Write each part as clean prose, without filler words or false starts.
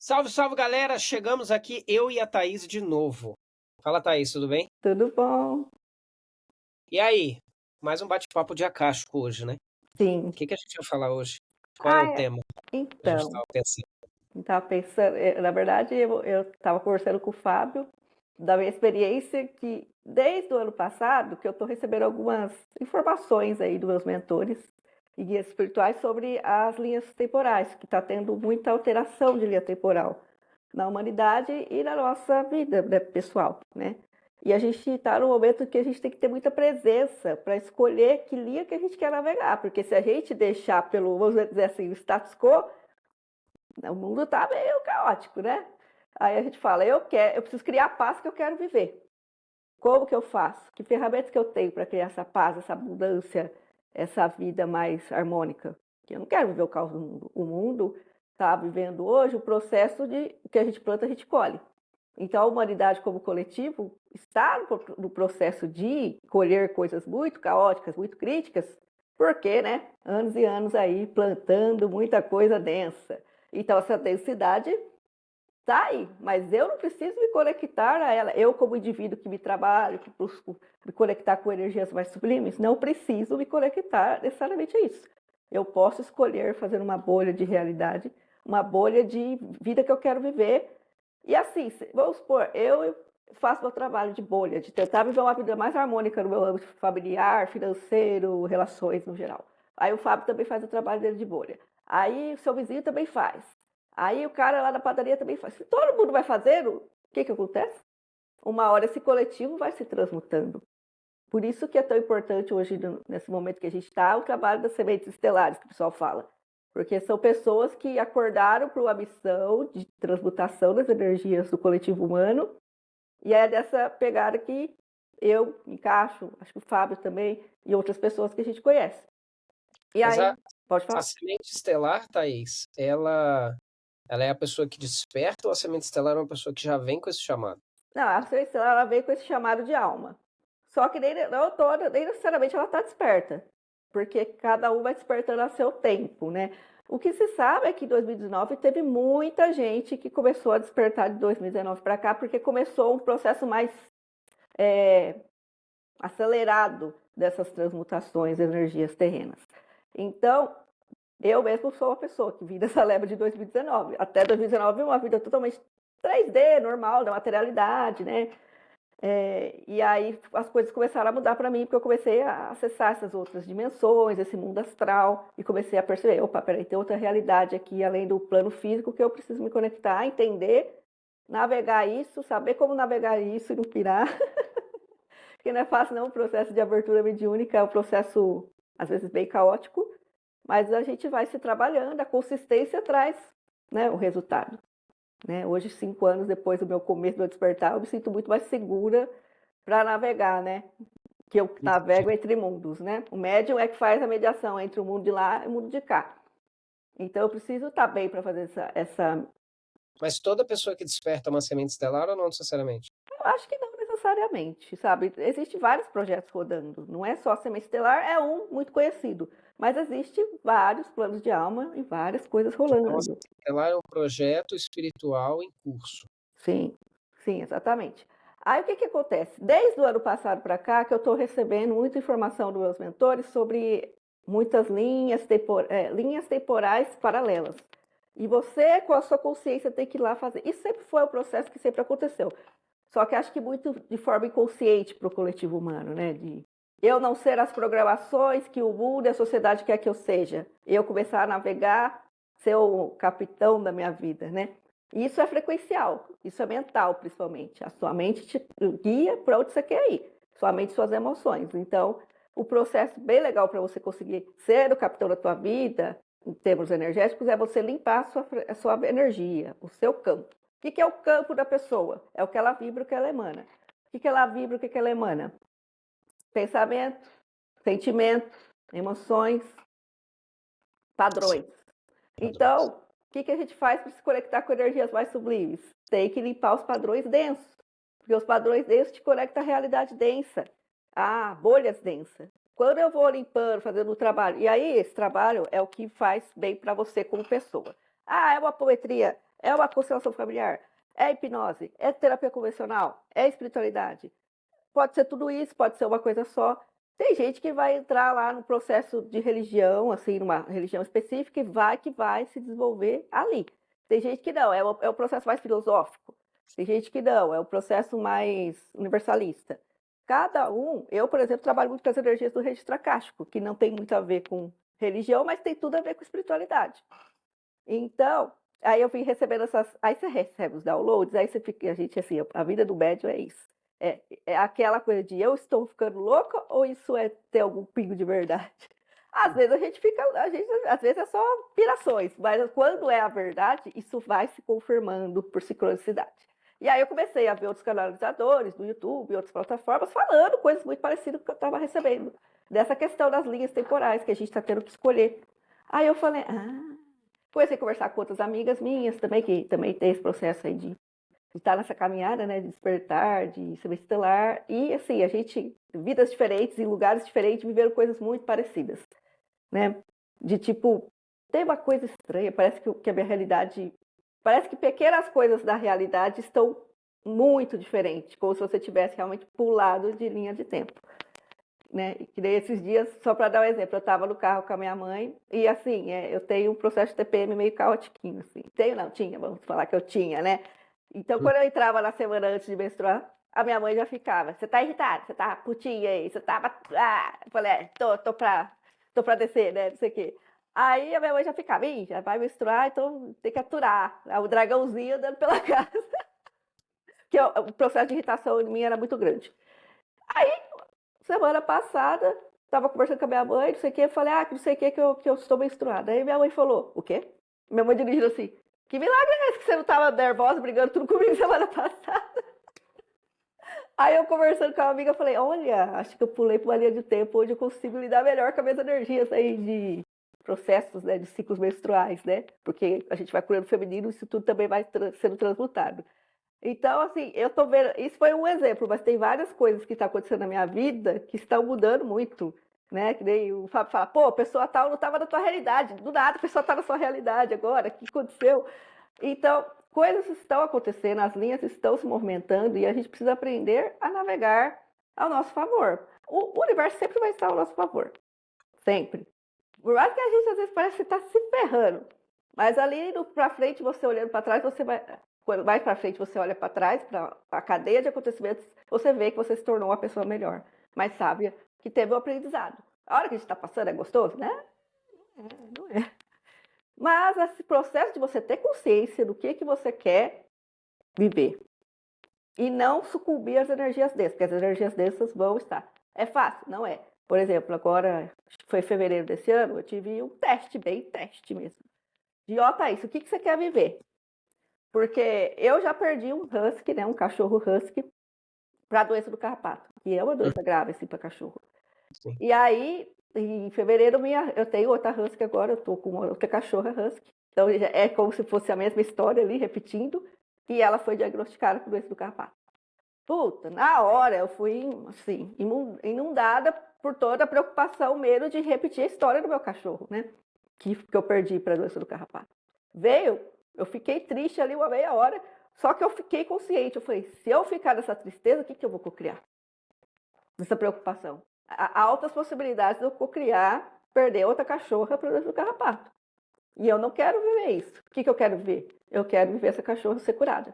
Salve, salve, galera! Chegamos aqui, eu e a Thaís de novo. Fala, Thaís, tudo bem? Tudo bom? E aí? Mais um bate-papo de acástico hoje, né? O Sim. que a gente vai falar hoje? Qual é Ah, o tema que a gente então, estava pensando? estava pensando, na verdade, eu estava conversando com o Fábio da minha experiência que desde o ano passado que eu estou recebendo algumas informações aí dos meus mentores e guias espirituais sobre as linhas temporais, que está tendo muita alteração de linha temporal na humanidade e na nossa vida, né, pessoal, né? E a gente está no momento que a gente tem que ter muita presença para escolher que linha que a gente quer navegar, porque se a gente deixar pelo, vamos dizer assim, o status quo, o mundo está meio caótico, né? Aí a gente fala, eu preciso criar a paz que eu quero viver. Como que eu faço? Que ferramentas que eu tenho para criar essa paz, essa abundância, essa vida mais harmônica? Que eu não quero viver o caos do mundo. O mundo está vivendo hoje o processo de o que a gente planta, a gente colhe. Então, a humanidade como coletivo está no processo de colher coisas muito caóticas, muito críticas, porque, né, anos e anos aí plantando muita coisa densa. Então, essa densidade está aí, mas eu não preciso me conectar a ela. Eu, como indivíduo que me trabalho, que busco me conectar com energias mais sublimes, não preciso me conectar necessariamente a isso. Eu posso escolher fazer uma bolha de realidade, uma bolha de vida que eu quero viver. E assim, vamos supor, eu faço meu trabalho de bolha, de tentar viver uma vida mais harmônica no meu âmbito familiar, financeiro, relações no geral. Aí o Fábio também faz o trabalho dele de bolha. Aí o seu vizinho também faz. Aí o cara lá na padaria também faz. Se todo mundo vai fazendo, o que acontece? Uma hora esse coletivo vai se transmutando. Por isso que é tão importante hoje, nesse momento que a gente está, o trabalho das sementes estelares, que o pessoal fala. Porque são pessoas que acordaram para uma missão de transmutação das energias do coletivo humano. E é dessa pegada que eu encaixo, acho que o Fábio também, e outras pessoas que a gente conhece. E Mas aí, pode a falar? semente estelar, Thaís, ela é a pessoa que desperta ou a semente estelar é uma pessoa que já vem com esse chamado? Não, a semente estelar ela veio com esse chamado de alma. Só que não toda, nem necessariamente ela está desperta, porque cada um vai despertando a seu tempo, né? O que se sabe é que em 2019 teve muita gente que começou a despertar de 2019 para cá, porque começou um processo mais acelerado dessas transmutações de energias terrenas. Então, eu mesmo sou uma pessoa que vim dessa leva de 2019. Até 2019, uma vida totalmente 3D, normal, da materialidade, né? E aí as coisas começaram a mudar para mim, porque eu comecei a acessar essas outras dimensões, esse mundo astral, e comecei a perceber, opa, peraí, tem outra realidade aqui, além do plano físico, que eu preciso me conectar, entender, navegar isso, saber como navegar isso e não pirar, porque não é fácil não, o processo de abertura mediúnica é um processo, às vezes, bem caótico, mas a gente vai se trabalhando, a consistência traz, né, o resultado. Né? Hoje, 5 anos depois do meu começo, do meu despertar, eu me sinto muito mais segura para navegar, né? Que eu navego entre mundos, né? O médium é que faz a mediação entre o mundo de lá e o mundo de cá. Então, eu preciso estar bem para fazer essa... Mas toda pessoa que desperta é uma semente estelar ou não necessariamente? Eu acho que não necessariamente, sabe? Existem vários projetos rodando. Não é só a Semente Estelar, é um muito conhecido. Mas existe vários planos de alma e várias coisas Então, a rolando. semente estelar é um projeto espiritual em curso. Sim, sim, exatamente. Aí o que acontece? Desde o ano passado para cá que eu estou recebendo muita informação dos meus mentores sobre muitas linhas temporais paralelas. E você, com a sua consciência, tem que ir lá fazer. Isso sempre foi o processo que sempre aconteceu. Só que acho que muito de forma inconsciente para o coletivo humano, né? De eu não ser as programações que o mundo e a sociedade quer que eu seja. Eu começar a navegar, ser o capitão da minha vida, né? Isso é frequencial, isso é mental, principalmente. A sua mente te guia para onde você quer ir, sua mente e suas emoções. Então, o processo bem legal para você conseguir ser o capitão da tua vida, em termos energéticos, é você limpar a sua energia, o seu campo. O que é o campo da pessoa? É o que ela vibra, o que ela emana. O que ela vibra, o que ela emana? Pensamento, sentimento, emoções, padrões. Então, o que a gente faz para se conectar com energias mais sublimes? Tem que limpar os padrões densos, porque os padrões densos te conectam à realidade densa, a bolhas densas. Quando eu vou limpando, fazendo o trabalho, e aí esse trabalho é o que faz bem para você como pessoa. Ah, é uma poetria É uma constelação familiar? É hipnose? É terapia convencional? É espiritualidade? Pode ser tudo isso, pode ser uma coisa só. Tem gente que vai entrar lá no processo de religião, assim, numa religião específica, e que vai se desenvolver ali. Tem gente que não, é o processo mais filosófico. Tem gente que não, é o processo mais universalista. Cada um, eu, por exemplo, trabalho muito com as energias do registro acástico, que não tem muito a ver com religião, mas tem tudo a ver com espiritualidade. Então, aí eu vim recebendo essas. Aí você recebe os downloads, aí você fica. A gente, assim, a vida do médium é isso. É aquela coisa de eu estou ficando louca ou isso é ter algum pingo de verdade? Às vezes a gente fica. Às vezes é só pirações, mas quando é a verdade, isso vai se confirmando por sincronicidade. E aí eu comecei a ver outros canalizadores do YouTube, outras plataformas, falando coisas muito parecidas com o que eu estava recebendo. Dessa questão das linhas temporais, que a gente está tendo que escolher. Aí eu falei, comecei a conversar com outras amigas minhas também, que também tem esse processo aí de estar nessa caminhada, né, de despertar, de ser estelar. E, assim, a gente, vidas diferentes, em lugares diferentes, viveram coisas muito parecidas, né? De tipo, tem uma coisa estranha, parece que a minha realidade... Parece que pequenas coisas da realidade estão muito diferentes, como se você tivesse realmente pulado de linha de tempo. Né? Que daí esses dias, só para dar um exemplo, eu estava no carro com a minha mãe e assim, eu tenho um processo de TPM meio caótiquinho, assim. Tinha, vamos falar que eu tinha, né? Então, quando eu entrava na semana antes de menstruar, a minha mãe já ficava, você tá irritada, você tá putinha aí, você tava... Eu falei, tô pra descer, né, não sei o quê. Aí a minha mãe já ficava, já vai menstruar, então tem que aturar. O dragãozinho andando pela casa. Porque o processo de irritação em mim era muito grande. Aí, semana passada, estava conversando com a minha mãe, não sei o que, eu falei, não sei o que eu estou menstruada. Aí minha mãe falou, o quê? Minha mãe dirigiu assim, que milagre é esse que você não estava nervosa, brigando tudo comigo semana passada? Aí eu conversando com a amiga, falei, olha, acho que eu pulei para uma linha de tempo onde eu consigo lidar melhor com as minhas energias aí de processos, né, de ciclos menstruais, né? Porque a gente vai curando o feminino, isso tudo também vai sendo transmutado. Então, assim, eu tô vendo. Isso foi um exemplo, mas tem várias coisas que estão acontecendo na minha vida que estão mudando muito. Né? Que nem o Fábio fala, pô, a pessoa tal não estava na tua realidade. Do nada, a pessoa está na sua realidade agora. O que aconteceu? Então, coisas estão acontecendo, as linhas estão se movimentando e a gente precisa aprender a navegar ao nosso favor. O universo sempre vai estar ao nosso favor. Sempre. Por mais que a gente, às vezes, parece que está se ferrando. Mas ali para frente, você olhando para trás, você vai. Quando mais para frente você olha para trás, para a cadeia de acontecimentos, você vê que você se tornou uma pessoa melhor, mais sábia, que teve um aprendizado. A hora que a gente está passando é gostoso, né? Não é. Mas esse processo de você ter consciência do que você quer viver e não sucumbir às energias dessas, porque as energias dessas vão estar. É fácil? Não é. Por exemplo, agora, acho que foi em fevereiro desse ano, eu tive um teste, bem teste mesmo. De, Thaís, o que você quer viver? Porque eu já perdi um husky, né, um cachorro husky, para a doença do carrapato, que é uma doença grave assim para cachorro. Sim. E aí, em fevereiro, eu tenho outra husky agora, eu tô com outra cachorra husky. Então é como se fosse a mesma história ali, repetindo, e ela foi diagnosticada com doença do carrapato. Puta, na hora eu fui, assim, inundada por toda a preocupação, medo de repetir a história do meu cachorro, né? Que eu perdi para a doença do carrapato. Eu fiquei triste ali uma meia hora, só que eu fiquei consciente. Eu falei, se eu ficar nessa tristeza, o que eu vou cocriar? Nessa preocupação. Há altas possibilidades de eu cocriar, perder outra cachorra para o carrapato. E eu não quero viver isso. O que eu quero viver? Eu quero viver essa cachorra ser curada.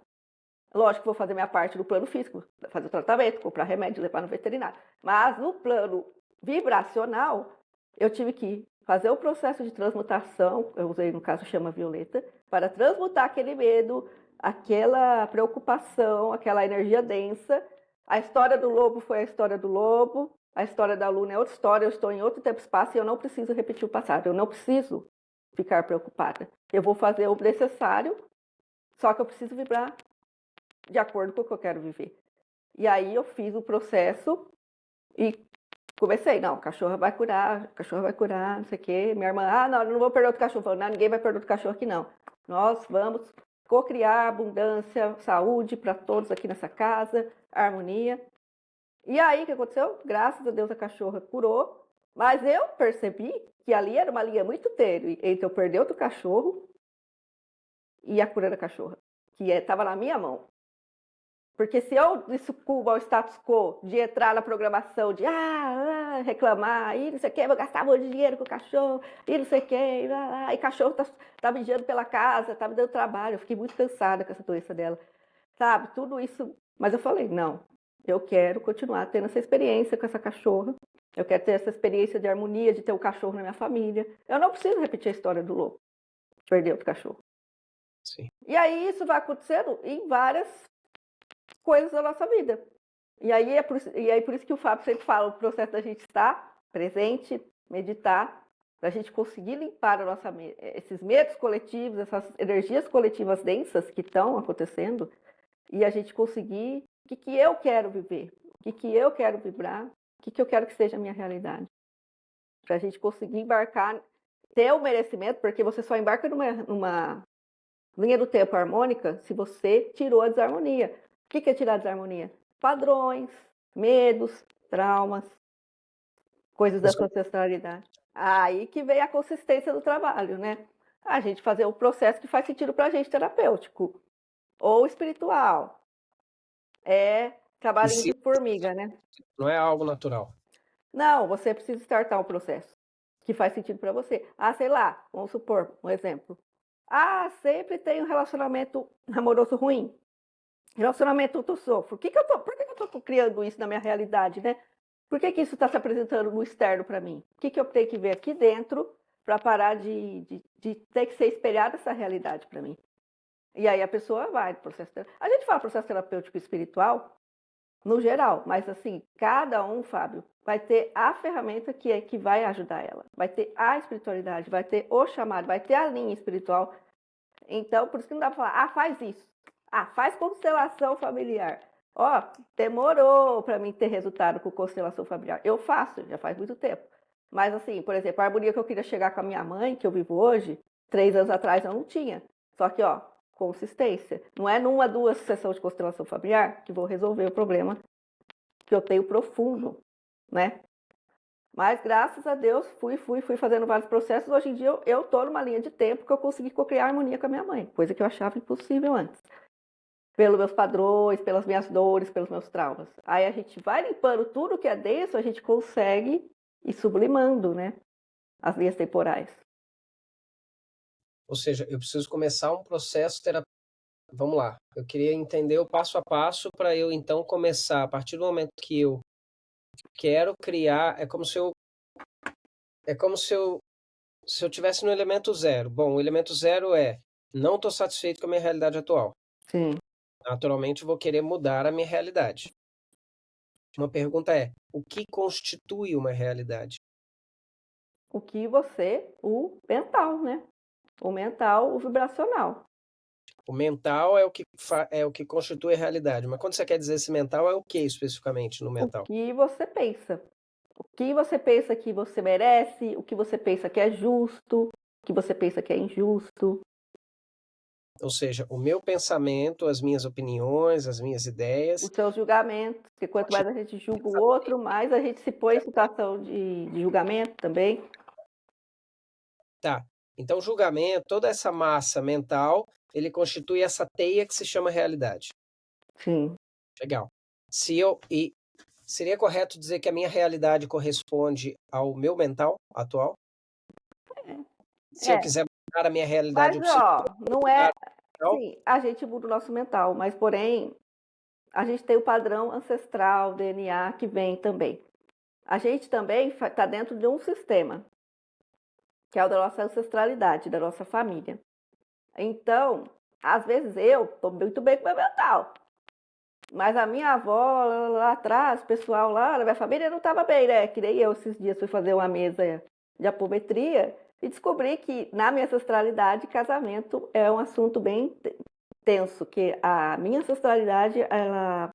Lógico que vou fazer minha parte no plano físico, fazer o tratamento, comprar remédio, levar no veterinário. Mas no plano vibracional, eu tive que fazer o processo de transmutação, eu usei no caso chama violeta, para transmutar aquele medo, aquela preocupação, aquela energia densa. A história do lobo foi a história do lobo, a história da Luna é outra história, eu estou em outro tempo e espaço e eu não preciso repetir o passado, eu não preciso ficar preocupada. Eu vou fazer o necessário, só que eu preciso vibrar de acordo com o que eu quero viver. E aí eu fiz o processo e comecei, não, cachorro vai curar, não sei o quê. Minha irmã, não, eu não vou perder outro cachorro. Falei, não, ninguém vai perder outro cachorro aqui, não. Nós vamos cocriar abundância, saúde para todos aqui nessa casa, harmonia. E aí, o que aconteceu? Graças a Deus a cachorra curou, mas eu percebi que ali era uma linha muito tênue entre eu perder outro cachorro e a cura da cachorra, que estava na minha mão. Porque se eu sucumbo ao status quo de entrar na programação de reclamar, e não sei o que, vou gastar muito dinheiro com o cachorro, e não sei o que, e cachorro tá me guiando pela casa, tá me dando trabalho, eu fiquei muito cansada com essa doença dela, sabe? Tudo isso. Mas eu falei, não, eu quero continuar tendo essa experiência com essa cachorra, eu quero ter essa experiência de harmonia, de ter um cachorro na minha família. Eu não preciso repetir a história do lobo, de perder outro cachorro. Sim. E aí isso vai acontecendo em várias coisas da nossa vida. E aí por isso que o Fábio sempre fala, o processo da gente estar presente, meditar, para a gente conseguir limpar esses medos coletivos, essas energias coletivas densas que estão acontecendo, e a gente conseguir o que eu quero viver, o que eu quero vibrar, o que eu quero que seja a minha realidade. Para a gente conseguir embarcar, ter o merecimento, porque você só embarca numa linha do tempo harmônica se você tirou a desarmonia. O que é tirar a desarmonia? Padrões, medos, traumas, coisas da sua ancestralidade. Aí que vem a consistência do trabalho, né? A gente fazer o processo que faz sentido para a gente, terapêutico ou espiritual. É trabalhinho de formiga, né? Não é algo natural. Não, você precisa startar um processo que faz sentido para você. Sei lá, vamos supor, um exemplo. Sempre tem um relacionamento amoroso ruim. Relacionamento eu sofro. Por que eu tô criando isso na minha realidade, né? Por que isso está se apresentando no externo para mim? O que eu tenho que ver aqui dentro para parar de ter que ser espelhada essa realidade para mim? E aí a pessoa vai pro processo terapêutico. A gente fala processo terapêutico espiritual no geral, mas assim, cada um, Fábio, vai ter a ferramenta que vai ajudar ela. Vai ter a espiritualidade, vai ter o chamado, vai ter a linha espiritual. Então, por isso que não dá para falar, faz isso. Faz constelação familiar. Demorou para mim ter resultado com constelação familiar. Eu faço, já faz muito tempo. Mas assim, por exemplo, a harmonia que eu queria chegar com a minha mãe, que eu vivo hoje, 3 anos atrás eu não tinha. Só que, consistência. Não é numa, 2 sessões de constelação familiar que vou resolver o problema que eu tenho profundo, né? Mas, graças a Deus, fui fazendo vários processos. Hoje em dia, eu estou numa linha de tempo que eu consegui co-criar harmonia com a minha mãe, coisa que eu achava impossível antes. Pelos meus padrões, pelas minhas dores, pelos meus traumas. Aí a gente vai limpando tudo que é denso, a gente consegue ir sublimando, né? As linhas temporais. Ou seja, eu preciso começar um processo terapêutico. Vamos lá. Eu queria entender o passo a passo para eu então começar. A partir do momento que eu quero criar, é como se eu tivesse no elemento zero. Bom, o elemento zero é não estou satisfeito com a minha realidade atual. Sim. Naturalmente, vou querer mudar a minha realidade. Uma pergunta é: o que constitui uma realidade? O mental, né? O mental, o vibracional. O mental é o que constitui a realidade. Mas quando você quer dizer esse mental, é o que especificamente no mental? O que você pensa. O que você pensa que você merece, o que você pensa que é justo, o que você pensa que é injusto. Ou seja, o meu pensamento, as minhas opiniões, as minhas ideias. Os seus julgamentos, porque quanto mais a gente julga o outro, mais a gente se põe em situação de julgamento também. Tá. Então, julgamento, toda essa massa mental, ele constitui essa teia que se chama realidade. Sim. Legal. Seria correto dizer que a minha realidade corresponde ao meu mental atual? Se eu quiser mudar a minha realidade, Mas, eu preciso não é. mental? Sim, a gente muda o nosso mental, mas, porém, a gente tem o padrão ancestral, DNA, que vem também. A gente também está dentro de um sistema, que é o da nossa ancestralidade, da nossa família. Então, às vezes eu estou muito bem com o meu mental, mas a minha avó lá atrás, o pessoal lá da minha família não estava bem, né? Que nem eu esses dias fui fazer uma mesa de apometria e descobri que na minha ancestralidade casamento é um assunto bem tenso, que a minha ancestralidade ela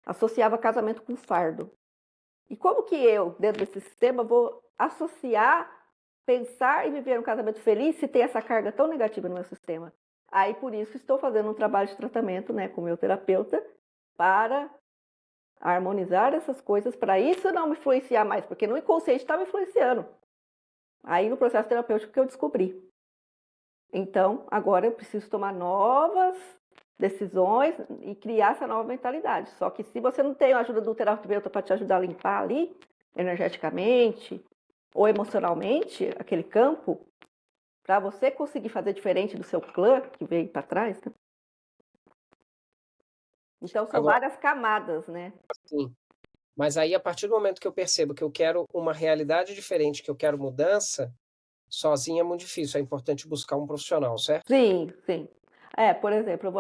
associava casamento com fardo. E como que eu, dentro desse sistema, vou associar, pensar e viver um casamento feliz se tem essa carga tão negativa no meu sistema? Aí, por isso, estou fazendo um trabalho de tratamento, né, com o meu terapeuta, para harmonizar essas coisas, para isso não me influenciar mais, porque no inconsciente está me influenciando. Aí, no processo terapêutico que eu descobri. Então, agora eu preciso tomar novas decisões e criar essa nova mentalidade. Só que se você não tem a ajuda do terapeuta para te ajudar a limpar ali, energeticamente ou emocionalmente, aquele campo, para você conseguir fazer diferente do seu clã que veio para trás, né? Então, são Agora, várias camadas, né? sim. Mas aí, a partir do momento que eu percebo que eu quero uma realidade diferente, que eu quero mudança, sozinho é muito difícil. É importante buscar um profissional, certo? Sim, sim. Por exemplo,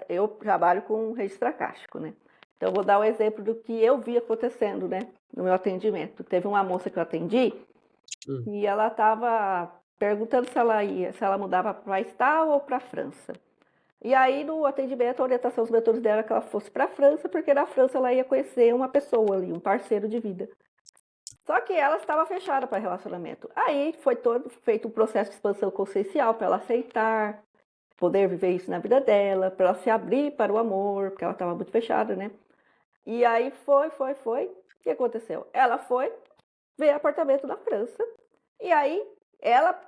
eu trabalho com registro acástico, né? Então, eu vou dar o exemplo do que eu vi acontecendo, né? No meu atendimento. Teve uma moça que eu atendi Hum. e ela estava perguntando se ela mudava para país tal ou para a França. E aí, no atendimento, a orientação dos mentores dela era que ela fosse para a França, porque na França ela ia conhecer uma pessoa ali, um parceiro de vida. Só que ela estava fechada para relacionamento. Aí foi todo feito um processo de expansão consciencial para ela aceitar, poder viver isso na vida dela, para ela se abrir para o amor, porque ela estava muito fechada, né? E aí foi. O que aconteceu? Ela foi ver apartamento na França. E aí ela,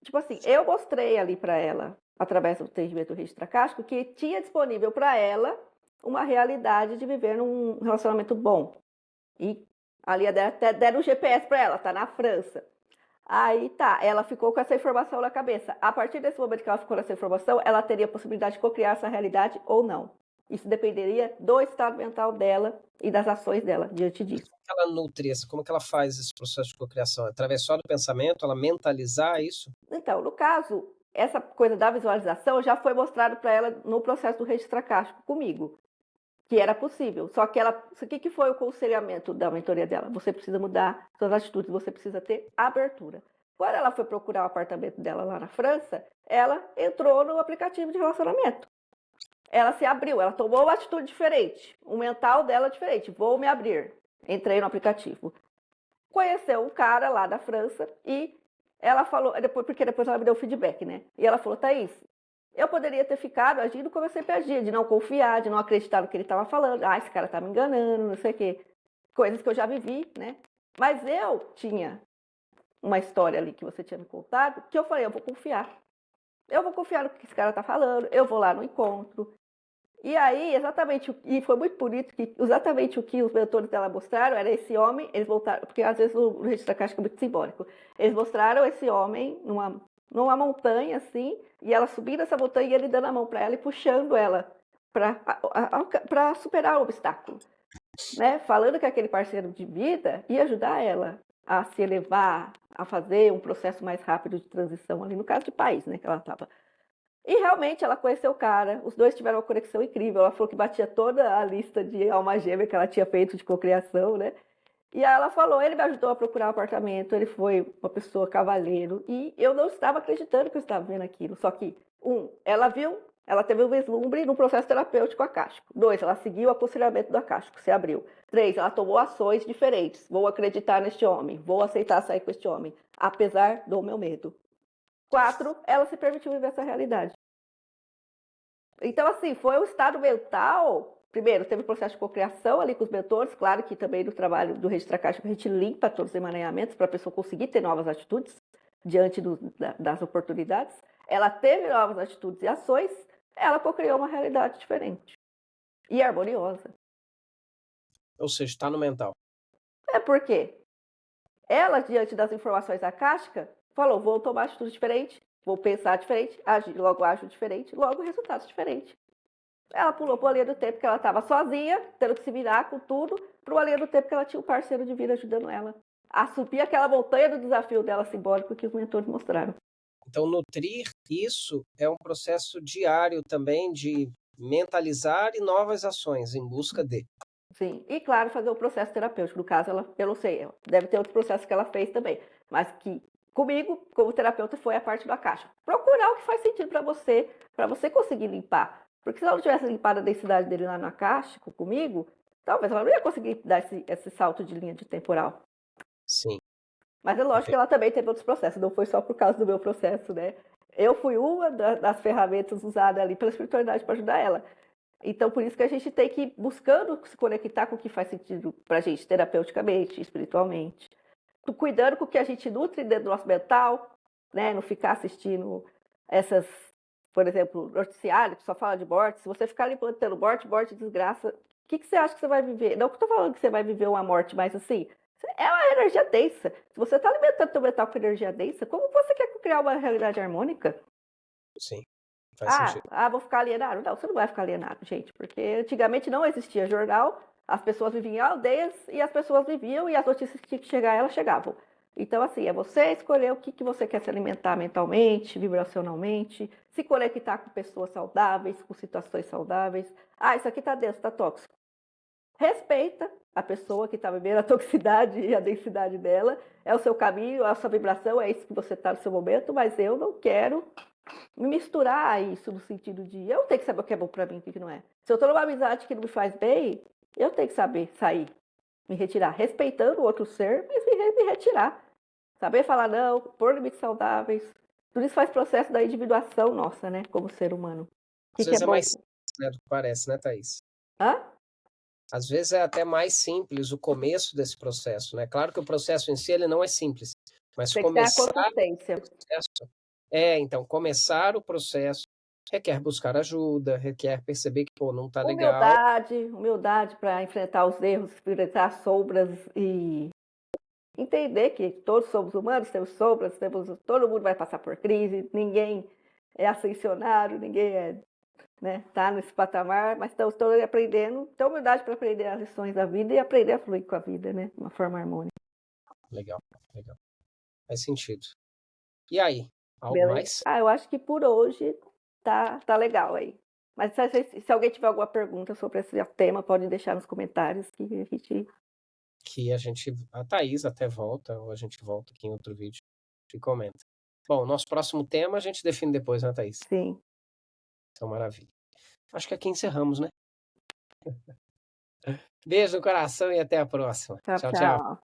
tipo assim, eu mostrei ali para ela, através do atendimento registro acástico, que tinha disponível para ela uma realidade de viver num relacionamento bom. E ali até deram um GPS para ela, tá na França. Aí tá, ela ficou com essa informação na cabeça. A partir desse momento que ela ficou com essa informação, ela teria a possibilidade de cocriar essa realidade ou não. Isso dependeria do estado mental dela e das ações dela diante disso. Como que ela nutre isso? Como que ela faz esse processo de cocriação? Através só do pensamento, ela mentalizar isso? Então, no caso, essa coisa da visualização já foi mostrado para ela no processo do registro acástico comigo, que era possível. Só que ela, o que foi o aconselhamento da mentoria dela? Você precisa mudar suas atitudes, você precisa ter abertura. Quando ela foi procurar o apartamento dela lá na França, ela entrou no aplicativo de relacionamento. Ela se abriu, ela tomou uma atitude diferente, o mental dela diferente. Vou me abrir. Entrei no aplicativo. Conheceu um cara lá da França e ela falou, porque depois ela me deu feedback, né? E ela falou, Thaís, eu poderia ter ficado agindo como eu sempre agia, de não confiar, de não acreditar no que ele estava falando. Ah, esse cara tá me enganando, não sei o quê. Coisas que eu já vivi, né? Mas eu tinha uma história ali que você tinha me contado, que eu falei, eu vou confiar. Eu vou confiar no que esse cara tá falando, eu vou lá no encontro. E aí, e foi muito bonito que exatamente o que os mentores dela mostraram era esse homem, eles voltaram, porque às vezes o registro da caixa é muito simbólico. Eles mostraram esse homem numa montanha, assim, e ela subindo essa montanha e ele dando a mão para ela e puxando ela para superar o obstáculo, né? Falando que aquele parceiro de vida ia ajudar ela a se elevar, a fazer um processo mais rápido de transição ali, no caso de país, né, que ela estava. E realmente ela conheceu o cara, os dois tiveram uma conexão incrível. Ela falou que batia toda a lista de alma gêmea que ela tinha feito de cocriação, né? E aí ela falou, ele me ajudou a procurar um apartamento, ele foi uma pessoa cavalheiro, e eu não estava acreditando que eu estava vendo aquilo. Só que, ela viu, ela teve um vislumbre no processo terapêutico acástico. 2, ela seguiu o aconselhamento do acástico, se abriu. 3, ela tomou ações diferentes. Vou acreditar neste homem, vou aceitar sair com este homem, apesar do meu medo. 4, ela se permitiu viver essa realidade. Então, assim, foi um estado mental. Primeiro, teve o processo de cocriação ali com os mentores, claro que também no trabalho do registro acástico a gente limpa todos os emaranhamentos para a pessoa conseguir ter novas atitudes diante das oportunidades. Ela teve novas atitudes e ações, ela cocriou uma realidade diferente e harmoniosa. Ou seja, está no mental. É porque ela, diante das informações acásticas, falou: vou tomar atitude diferente, vou pensar diferente, agir, logo ajo diferente, logo resultados diferentes. Ela pulou para uma linha do tempo que ela estava sozinha, tendo que se virar com tudo, para uma linha do tempo que ela tinha um parceiro de vida ajudando ela a subir aquela montanha do desafio dela simbólico que os mentores mostraram. Então, nutrir isso é um processo diário também de mentalizar e novas ações em busca de. Sim, e claro, fazer o processo terapêutico. No caso, eu não sei, deve ter outro processo que ela fez também, mas que comigo, como terapeuta, foi a parte da caixa. Procurar o que faz sentido para você conseguir limpar. Porque se ela não tivesse limpado a densidade dele lá na caixa comigo, talvez ela não ia conseguir dar esse salto de linha de temporal. Sim. Mas é lógico que ela também teve outros processos, não foi só por causa do meu processo, né? Eu fui uma das ferramentas usadas ali pela espiritualidade para ajudar ela. Então, por isso que a gente tem que ir buscando se conectar com o que faz sentido para a gente, terapeuticamente, espiritualmente. Cuidando com o que a gente nutre dentro do nosso mental, né? Não ficar assistindo essas, por exemplo, noticiário que só fala de morte, se você ficar alimentando morte, morte, desgraça, o que que você acha que você vai viver? Não que eu tô falando que você vai viver uma morte, mas assim, é uma energia densa. Se você está alimentando teu mental com energia densa, como você quer criar uma realidade harmônica? Sim, faz sentido. Vou ficar alienado. Não, você não vai ficar alienado, gente, porque antigamente não existia jornal, as pessoas viviam em aldeias e as pessoas viviam e as notícias que tinham que chegar, elas chegavam. Então, assim, é você escolher o que, que você quer se alimentar mentalmente, vibracionalmente, se conectar com pessoas saudáveis, com situações saudáveis. Isso aqui tá denso, tá tóxico. Respeita a pessoa que está vivendo a toxicidade e a densidade dela, é o seu caminho, é a sua vibração, é isso que você está no seu momento, mas eu não quero me misturar a isso no sentido de eu tenho que saber o que é bom para mim e o que não é. Se eu estou numa amizade que não me faz bem, eu tenho que saber sair, me retirar, respeitando o outro ser, mas me retirar. Saber falar não, pôr limites saudáveis. Tudo isso faz processo da individuação nossa, né, como ser humano. O Às que é vezes é bom? mais simples, né, do que parece, né, Thaís? Hã? Às vezes é até mais simples o começo desse processo, né? Claro que o processo em si ele não é simples, mas Tem que ter a começar o consistência. processo então começar o processo requer buscar ajuda, requer perceber que, pô, não tá legal. Humildade para enfrentar os erros, enfrentar as sombras e entender que todos somos humanos, temos sombras, todo mundo vai passar por crise, ninguém é ascensionário, ninguém tá nesse patamar, mas estamos todos aprendendo, ter humildade para aprender as lições da vida e aprender a fluir com a vida, né, de uma forma harmônica. Legal, legal. Faz sentido. E aí, algo Beleza? mais? Eu acho que por hoje tá legal aí. Mas se alguém tiver alguma pergunta sobre esse tema, pode deixar nos comentários que a gente... Que a Thaís até volta, ou a gente volta aqui em outro vídeo e comenta. Bom, nosso próximo tema a gente define depois, né, Thaís? Sim. Então, maravilha. Acho que aqui encerramos, né? Beijo no coração e até a próxima. Tchau, Tchau, tchau. tchau.